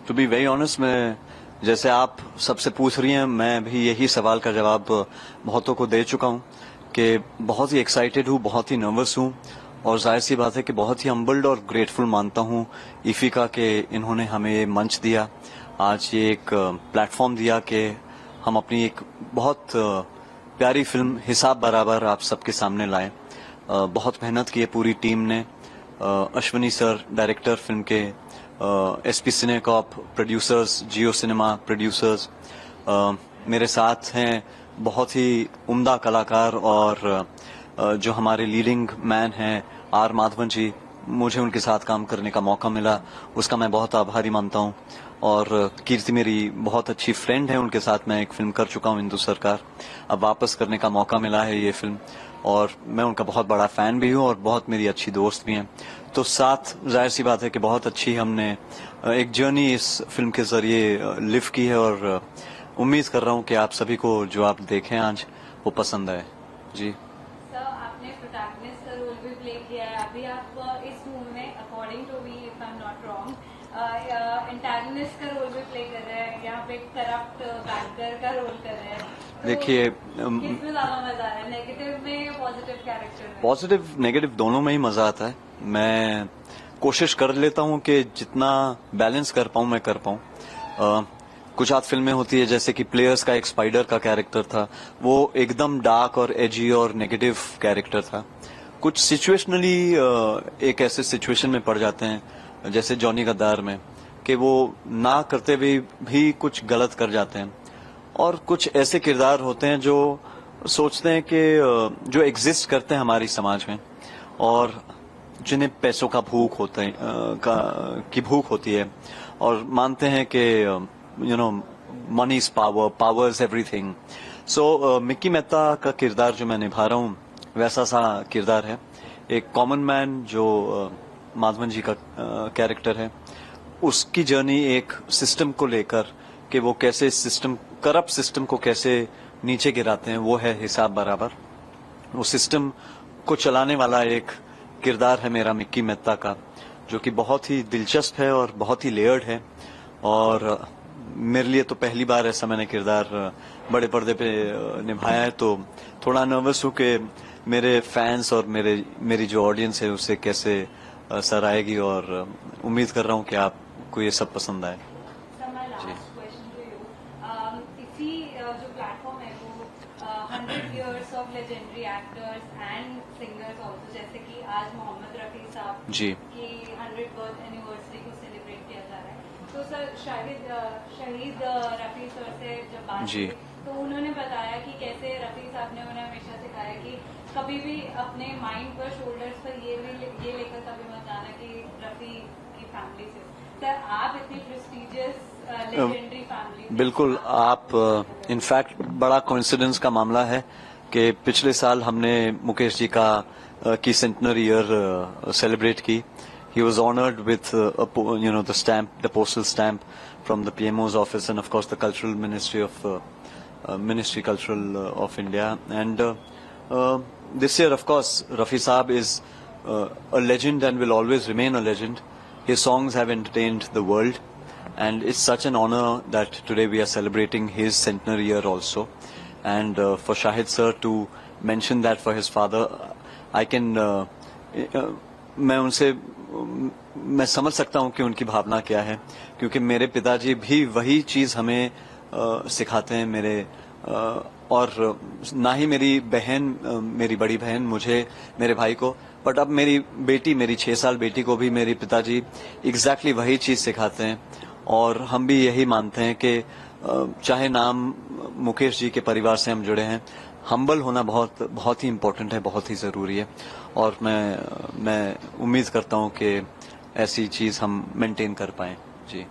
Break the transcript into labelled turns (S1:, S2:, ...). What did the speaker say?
S1: To be very honest, मैं जैसे आप सबसे पूछ रही हैं, मैं भी यही सवाल का जवाब बहुतों को दे चुका हूं कि बहुत ही एक्साइटेड हूं, बहुत ही नर्वस हूं और जाहिर सी बात है कि बहुत ही हम्बल्ड और ग्रेटफुल मानता हूं इफिका के इन्होंने हमें ये मंच दिया, आज ये एक प्लेटफॉर्म दिया कि हम अपनी एक बहुत प्यारी फिल्म हिसाब बराबर आप सबके सामने लाएं। बहुत मेहनत की है पूरी टीम ने। अश्विनी सर डायरेक्टर फिल्म के, एसपी सिनेकॉप प्रोड्यूसर्स, जियो सिनेमा प्रोड्यूसर्स, मेरे साथ हैं बहुत ही उम्दा कलाकार और जो हमारे लीडिंग मैन हैं आर माधवन जी, मुझे उनके साथ काम करने का मौका मिला, उसका मैं बहुत आभारी मानता हूं। और कीर्ति मेरी बहुत अच्छी फ्रेंड है, उनके साथ मैं एक फिल्म कर चुका हूं हिंदू सरकार, अब वापस करने का मौका मिला है ये फिल्म और मैं उनका बहुत बड़ा फैन भी हूं और बहुत मेरी अच्छी दोस्त भी हैं। तो साथ जाहिर सी बात है कि बहुत अच्छी हमने एक जर्नी इस फिल्म के जरिए लिव की है और उम्मीद कर रहा हूं कि आप सभी को जो आप देखें आज वो पसंद आए। जी
S2: सर, आपने प्रोटैगनिस्ट का रोल भी प्ले किया है, अभी आप इस मूवी में according to me if I am not wrong antagonist का रोल भी प्ले कर रहे हैं, यहाँ पे करप्ट बैंकर का रोल कर रहे हैं।
S1: देखिए,
S2: किसमें ज्यादा मजा आ रहा है, नेगेटिव में या पॉजिटिव कैरेक्टर में?
S1: पॉजिटिव नेगेटिव दोनों में ही मजा आता है। मैं कोशिश कर लेता हूं कि जितना बैलेंस कर पाऊं मैं कर पाऊं। कुछ आध फिल्में होती है जैसे कि प्लेयर्स का एक स्पाइडर का कैरेक्टर था, वो एकदम डार्क और एजी और नेगेटिव कैरेक्टर था। कुछ सिचुएशनली एक ऐसे सिचुएशन में पड़ जाते हैं जैसे जॉनी गद्दार में कि वो ना करते हुए भी कुछ गलत कर जाते हैं और कुछ ऐसे किरदार होते हैं जो सोचते हैं कि जो एग्जिस्ट करते हैं हमारी समाज में और जिन्हें पैसों का भूख होता है की भूख होती है और मानते हैं कि money is power, power is everything. So Mickey Mehta का किरदार जो मैं निभा रहा हूँ वैसा सा किरदार है, एक कॉमन मैन जो माधवन जी का कैरेक्टर है, उसकी जर्नी एक सिस्टम को लेकर कि वो कैसे सिस्टम, करप्ट सिस्टम को कैसे नीचे गिराते हैं, वो है हिसाब बराबर। वो सिस्टम को चलाने वाला एक किरदार है मेरा मिक्की मेहता का, जो कि बहुत ही दिलचस्प है और बहुत ही लेयर्ड है और मेरे लिए तो पहली बार ऐसा मैंने किरदार बड़े पर्दे पे निभाया है, तो थोड़ा नर्वस हूं कि मेरे फैंस और मेरी जो ऑडियंस है उसे कैसे सराहेगी और उम्मीद कर रहा हूं कि आपको ये सब पसंद आए।
S2: इसी जो प्लेटफॉर्म है वो 100 years of legendary actors and singers also, जैसे कि आज मोहम्मद रफी साहब
S1: जी
S2: की 100th बर्थ एनिवर्सरी को सेलिब्रेट किया जा रहा है। तो सर शहीद रफी सर से जब बात
S1: जी
S2: की तो उन्होंने बताया कि कैसे रफी साहब ने उन्हें हमेशा सिखाया कि कभी भी अपने माइंड पर, शोल्डर्स पर ये लेकर कभी मत जाना कि रफी की फैमिली से। सर, आप इतनी प्रेस्टिजियस लेजेंडरी फैमिली, बिल्कुल
S1: आप इनफैक्ट बड़ा कोइंसिडेंस का मामला है कि पिछले साल हमने मुकेश जी की सेंटनरी ईयर सेलिब्रेट की। He was honored with the stamp, the postal stamp from the PMO's office and of course the cultural ministry of India. And this year, of course, Rafi Saab is a legend and will always remain a legend. His songs have entertained the world, and it's such an honor that today we are celebrating his centenary year also. And for Shahid sir to mention that for his father, I can मैं समझ सकता हूं कि उनकी भावना क्या है, क्योंकि मेरे पिताजी भी वही चीज हमें सिखाते हैं मेरे और ना ही मेरी बहन, मेरी बड़ी बहन मुझे, मेरे भाई को, बट अब मेरी बेटी, मेरी 6 साल बेटी को भी मेरी पिताजी एग्जैक्टली वही चीज सिखाते हैं और हम भी यही मानते हैं कि चाहे नाम मुकेश जी के परिवार से हम जुड़े हैं, हम्बल होना बहुत ही इम्पोर्टेंट है, बहुत ही जरूरी है और मैं उम्मीद करता हूं कि ऐसी चीज हम मेंटेन कर पाएं। जी।